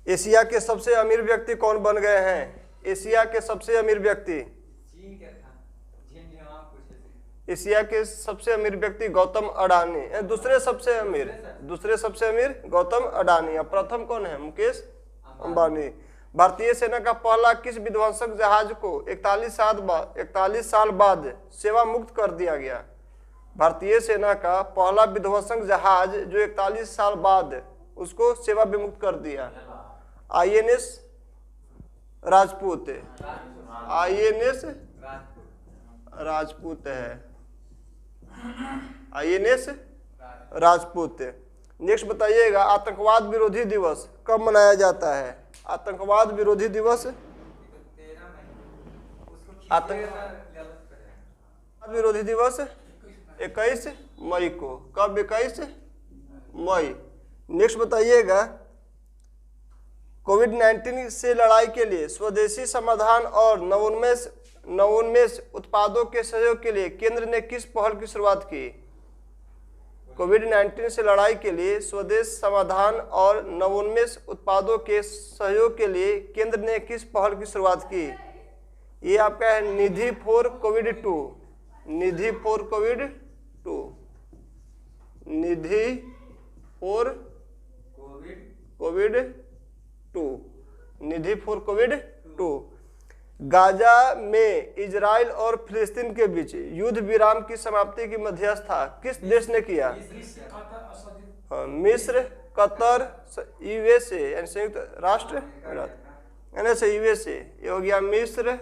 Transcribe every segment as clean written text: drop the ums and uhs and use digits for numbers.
Asia के सबसे अमीर व्यक्ति कौन बन गए हैं? एशिया के सबसे अमीर व्यक्ति, एशिया के सबसे अमीर व्यक्ति गौतम अडानी। दूसरे सबसे अमीर गौतम अडानी। और प्रथम कौन है? मुकेश अंबानी। भारतीय सेना का पहला किस विध्वंसक जहाज को 41 साल बाद सेवा मुक्त कर दिया गया? भारतीय सेना का पहला विध्वंसक जहाज जो 41 साल बाद उसको सेवा विमुक्त कर दिया। INS राजपूत, INS राजपूत है, INS राजपूत। नेक्स्ट बताइएगा, आतंकवाद विरोधी दिवस कब मनाया जाता है? आतंकवाद विरोधी दिवस, आतंकवाद विरोधी दिवस 21 मई को। कब? 21 मई। नेक्स्ट बताइएगा, कोविड-19 से लड़ाई के लिए स्वदेशी समाधान और नवोन्मेष उत्पादों के सहयोग के लिए केंद्र ने किस पहल की शुरुआत की? कोविड-19 से लड़ाई के लिए स्वदेश समाधान और नवोन्मेष उत्पादों के सहयोग के लिए केंद्र ने किस पहल की शुरुआत की? ये आपका है निधि फॉर कोविड-2, निधि फॉर कोविड-2, निधि फॉर कोविड-2, निधि फॉर कोविड-2। गाजा में इजराइल और फिलिस्तीन के बीच युद्ध विराम की समाप्ति की मध्यस्थता किस देश ने किया? मिस्र, कतर, USA यानी संयुक्त राष्ट्र, USA। ये हो गया मिस्र,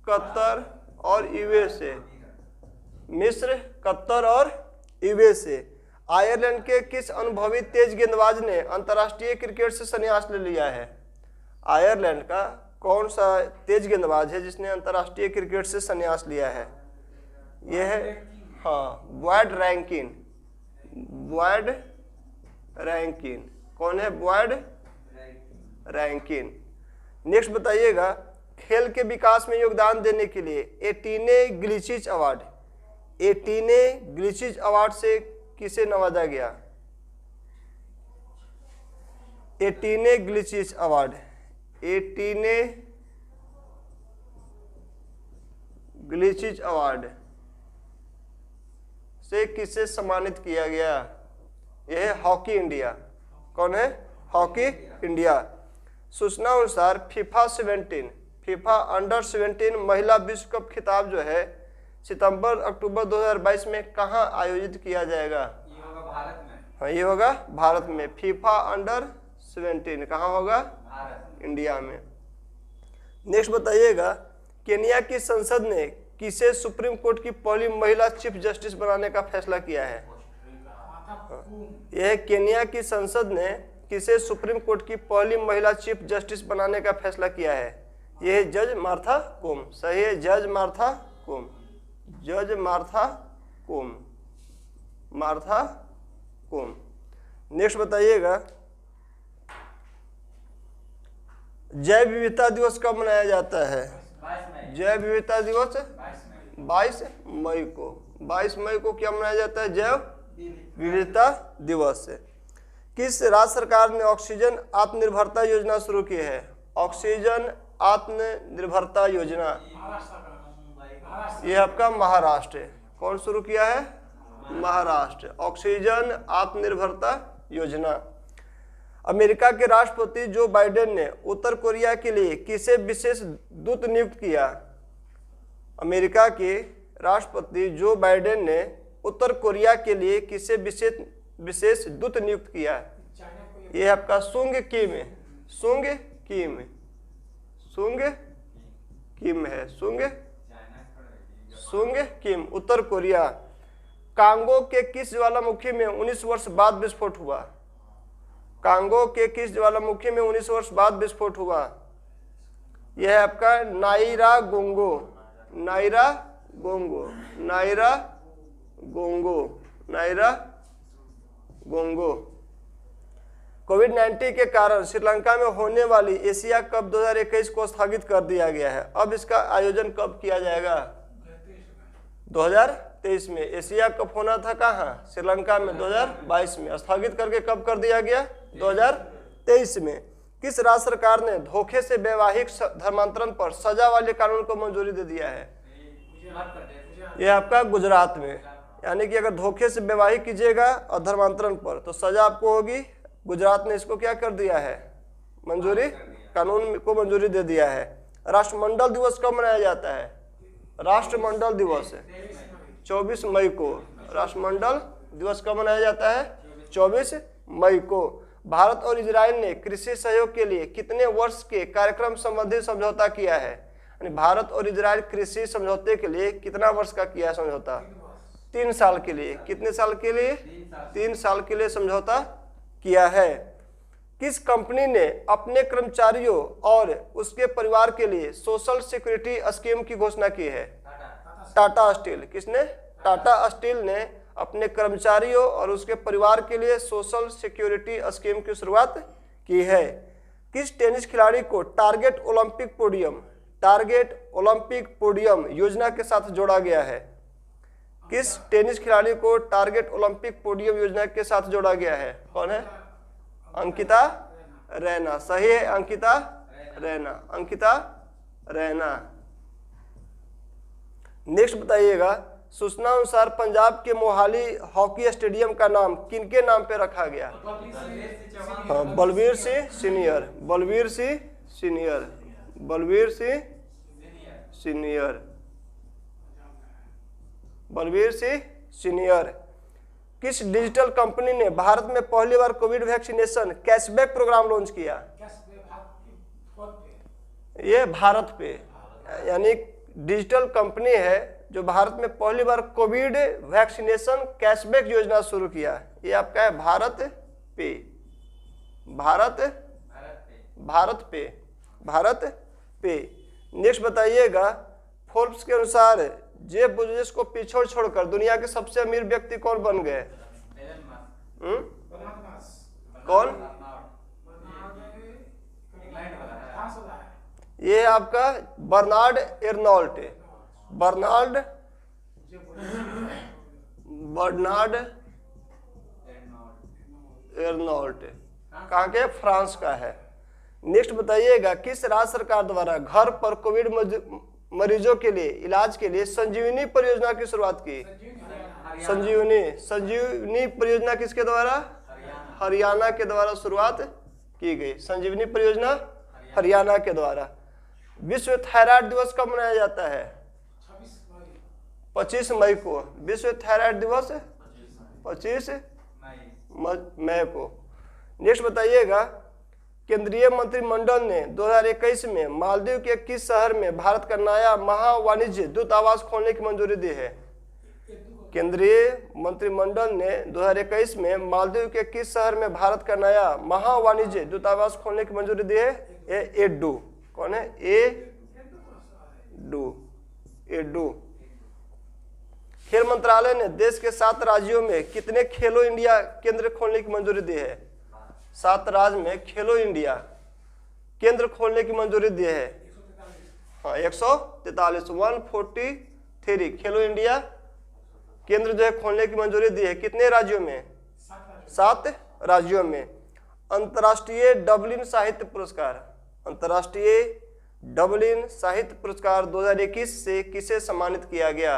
कतर और USA। मिस्र, कतर और USA। आयरलैंड के किस अनुभवी तेज गेंदबाज ने अंतर्राष्ट्रीय क्रिकेट से संन्यास ले लिया है? आयरलैंड का कौन सा तेज गेंदबाज है जिसने अंतर्राष्ट्रीय क्रिकेट से संन्यास लिया है? यह है बॉयड रैंकिन। कौन है? Boyd Rankine. नेक्स्ट बताइएगा, खेल के विकास में योगदान देने के लिए एटीने ग्लिचिज अवार्ड से किसे नवाजा गया? एटीने ग्लिचिज अवार्ड, एटीने ग्लिचिज अवार्ड से किसे सम्मानित किया गया? यह है हॉकी इंडिया। कौन है? Hockey India. सूचना अनुसार फीफा अंडर 17 महिला विश्व कप खिताब जो है सितंबर-अक्टूबर 2022 में कहां आयोजित किया जाएगा? ये होगा भारत में। हाँ, ये होगा भारत में। फीफा अंडर 17 कहाँ होगा? भारत, इंडिया में। नेक्स्ट बताइएगा, केनिया की संसद ने किसे सुप्रीम कोर्ट की पहली महिला चीफ जस्टिस बनाने का फैसला किया है? यह केनिया की संसद ने किसे सुप्रीम कोर्ट की पहली महिला चीफ जस्टिस बनाने का फैसला किया है? यह जज मार्था कोम। सही है, जज मार्था कोम, जज मार्था कोम। नेक्स्ट बताइएगा, जैव विविधता दिवस कब मनाया जाता है? 22 मई। जैव विविधता दिवस 22 मई को। 22 मई को क्या मनाया जाता है? जैव विविधता दिवस। किस राज्य सरकार ने ऑक्सीजन आत्मनिर्भरता योजना शुरू की है? ऑक्सीजन आत्मनिर्भरता योजना, यह आपका महाराष्ट्र है। कौन शुरू किया है? महाराष्ट्र। ऑक्सीजन आत्मनिर्भरता योजना। अमेरिका के राष्ट्रपति जो बाइडेन ने उत्तर कोरिया के लिए किसे विशेष दूत नियुक्त किया? अमेरिका के राष्ट्रपति जो बाइडेन ने उत्तर कोरिया के लिए किसे विशेष दूत नियुक्त किया? यह आपका सुंग किम है। सुंग किम, उत्तर कोरिया। कांगो के किस ज्वालामुखी में 19 वर्ष बाद विस्फोट हुआ? कांगो के किस ज्वालामुखी में 19 वर्ष बाद विस्फोट हुआ? यह है आपका नाइरागोंगो। कोविड-19 के कारण श्रीलंका में होने वाली एशिया कप 2021 को स्थगित कर दिया गया है। अब इसका आयोजन कब किया जाएगा? 2023 में। एशिया कप होना था कहाँ? श्रीलंका में 2022 में। स्थगित करके कब कर दिया गया? 2023 में। किस राज्य सरकार ने धोखे से वैवाहिक धर्मांतरण पर सजा वाले कानून को मंजूरी दे दिया है? ये आपका गुजरात में। यानी कि अगर धोखे से वैवाहिक कीजिएगा और धर्मांतरण पर तो सजा आपको होगी। गुजरात ने इसको क्या कर दिया है? मंजूरी, कानून को मंजूरी दे दिया है। राष्ट्रमंडल दिवस कब मनाया जाता है? राष्ट्रमंडल दिवस 24 मई को। राष्ट्रमंडल दिवस कब मनाया जाता है? 24 मई को। भारत और इजराइल ने कृषि सहयोग के लिए कितने वर्ष के कार्यक्रम संबंधी समझौता किया है? यानी भारत और इजराइल कृषि समझौते के लिए कितना वर्ष का किया है समझौता? 3 साल के लिए। कितने साल के लिए? 3 साल के लिए समझौता किया है। किस कंपनी ने अपने कर्मचारियों और उसके परिवार के लिए सोशल सिक्योरिटी स्कीम की घोषणा की है? टाटा स्टील। किसने? टाटा स्टील ने अपने कर्मचारियों और उसके परिवार के लिए सोशल सिक्योरिटी स्कीम की शुरुआत की है। किस टेनिस खिलाड़ी को टारगेट ओलंपिक पोडियम योजना के साथ जोड़ा गया है? किस टेनिस खिलाड़ी को टारगेट ओलंपिक पोडियम योजना के साथ जोड़ा गया है? कौन है? अंकिता रैना। सही है, अंकिता रैना। अंकिता रैना। नेक्स्ट बताइएगा, सूचना अनुसार पंजाब के मोहाली हॉकी स्टेडियम का नाम किनके नाम पे रखा गया? हाँ, Balbir Singh senior. Balbir Singh senior. Balbir Singh senior. Balbir Singh senior. किस डिजिटल कंपनी ने भारत में पहली बार Covid vaccination cashback program launch किया? ये भारत पे, यानी डिजिटल कंपनी है जो भारत में पहली बार कोविड वैक्सीनेशन कैशबैक योजना शुरू किया। ये आपका है भारत पे। भारत पे। नेक्स्ट बताइएगा, फोर्ब्स के अनुसार जेफ बेजोस को पीछे छोड़कर दुनिया के सबसे अमीर व्यक्ति कौन बन गए? कौन? ये आपका बर्नार्ड एर्नॉल्ट। बर्नार्ड एर्नॉल्ट कहाँ के? फ्रांस का है। नेक्स्ट बताइएगा, किस राज्य सरकार द्वारा घर पर कोविड मरीजों के लिए इलाज के लिए संजीवनी परियोजना की शुरुआत की? संजीवनी परियोजना किसके द्वारा? हरियाणा के द्वारा शुरुआत की गई। संजीवनी परियोजना हरियाणा के द्वारा। विश्व थायराइड दिवस कब मनाया जाता है? 25 मई को। विश्व थायराइड दिवस 25 मई को। नेक्स्ट बताइएगा, केंद्रीय मंत्रिमंडल ने 2021 में मालदीव के किस शहर में भारत का नया महावाणिज्य दूतावास खोलने की मंजूरी दी है? केंद्रीय मंत्रिमंडल ने 2021 में मालदीव के किस शहर में भारत का नया महावाणिज्य दूतावास खोलने की मंजूरी दी है? एडू। कौन है? एडू। खेल मंत्रालय ने देश के 7 राज्यों में कितने खेलो इंडिया केंद्र खोलने की मंजूरी दी है? 7 राज्य में खेलो इंडिया केंद्र खोलने की मंजूरी दी है। हाँ, 143 143 खेलो इंडिया केंद्र जो है खोलने की मंजूरी दी है। कितने राज्यों में? 7 राज्यों में। अंतर्राष्ट्रीय डबलिन साहित्य पुरस्कार। अंतर्राष्ट्रीय डबलिन साहित्य पुरस्कार 2021 से किसे सम्मानित किया गया?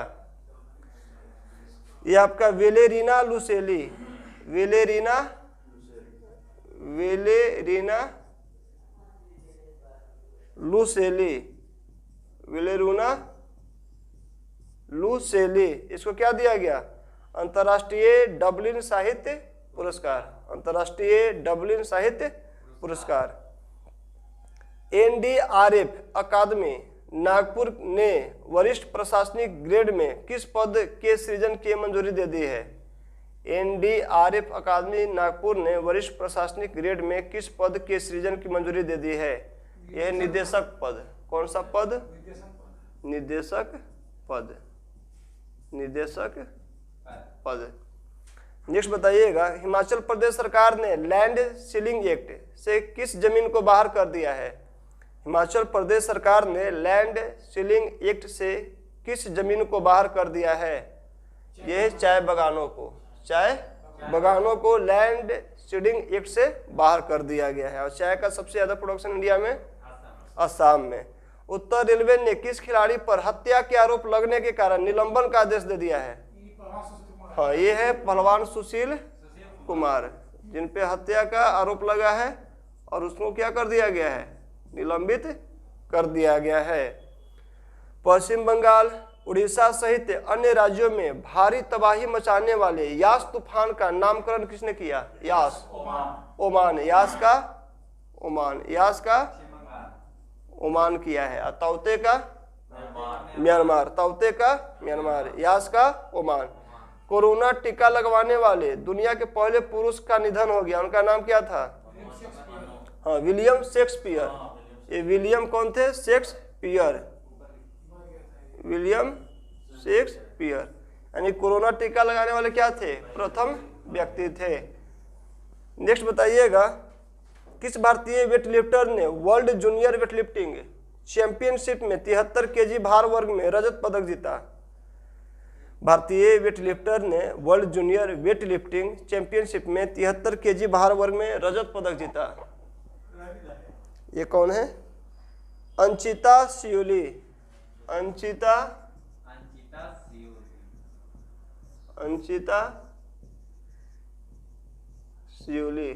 ये आपका वेलेरीना लुसेली। वेलेरीना लुसेली। इसको क्या दिया गया? अंतर्राष्ट्रीय डबलिन साहित्य पुरस्कार। अंतर्राष्ट्रीय डबलिन साहित्य पुरस्कार। एनडीआरएफ अकादमी नागपुर ने वरिष्ठ प्रशासनिक ग्रेड में किस पद के सृजन की मंजूरी दे दी है? एनडीआरएफ अकादमी नागपुर ने वरिष्ठ प्रशासनिक ग्रेड में किस पद के सृजन की मंजूरी दे दी है? यह निदेशक पद। कौन सा पद? निदेशक पद। निदेशक पद। नेक्स्ट बताइएगा, हिमाचल प्रदेश सरकार ने लैंड सीलिंग एक्ट से किस जमीन को बाहर कर दिया है? हिमाचल प्रदेश सरकार ने लैंड सीलिंग एक्ट से किस जमीन को बाहर कर दिया है? ये है चाय बागानों को, चाय बागानों को लैंड सीडिंग एक्ट से बाहर कर दिया गया है। और चाय का सबसे ज्यादा प्रोडक्शन इंडिया में असम में। उत्तर रेलवे ने किस खिलाड़ी पर हत्या के आरोप लगने के कारण निलंबन का आदेश दे दिया है? हाँ, ये है पहलवान सुशील कुमार, जिन पे हत्या का आरोप लगा है और उसको क्या कर दिया गया है? निलंबित कर दिया गया है। पश्चिम बंगाल, उड़ीसा सहित अन्य राज्यों में भारी तबाही मचाने वाले यास तूफान का नामकरण किसने किया? यास, ओमान, यास का ओमान, यास का ओमान किया है। और तौते का म्यांमार, तौते का म्यांमार, यास का ओमान। कोरोना टीका लगवाने वाले दुनिया के पहले पुरुष का निधन हो गया, उनका नाम क्या था? हाँ, विलियम शेक्सपियर। ये विलियम कौन थे? Shakespeare, William Shakespeare. यानी कोरोना टीका लगाने वाले क्या थे? प्रथम व्यक्ति थे। नेक्स्ट बताइएगा, किस भारतीय वेटलिफ्टर ने वर्ल्ड जूनियर वेटलिफ्टिंग चैंपियनशिप में 73 केजी भार वर्ग में रजत पदक जीता? भारतीय वेटलिफ्टर ने वर्ल्ड जूनियर वेटलिफ्टिंग चैंपियनशिप में 73 केजी भार वर्ग में रजत पदक जीता। ये कौन है? अंचिता सियोली, अंचिता सियोली।